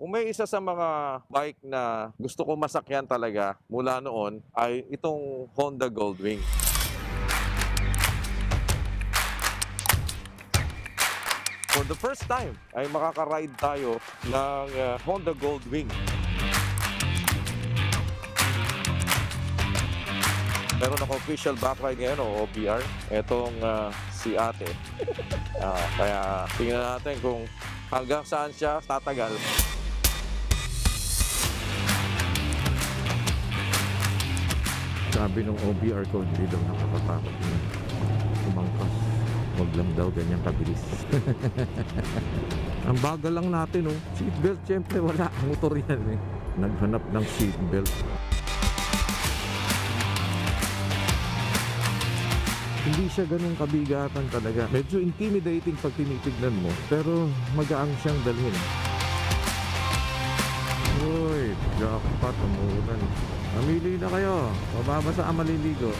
Kung may isa sa mga bike na gusto ko masakyan talaga mula noon ay itong Honda Goldwing. For the first time ay makaka-ride tayo ng Honda Goldwing. Meron ako official back ride ngayon o OBR. Itong si ate. Kaya tingnan natin kung hanggang saan siya tatagal. Sabi ng OBR ko, hindi daw nakakatakot na umangkas. Huwag lang daw ganyan kabilis. Ang bagal lang natin, oh. Seatbelt, syempre wala. Motor yan, eh. Naghanap ng seatbelt. Hindi siya ganun kabigatan talaga. Medyo intimidating pag tinitignan mo, pero magaang siyang dalhin. Uy, jackpot, umuulan. Mamili na kayo. Mababasa ang maliligo.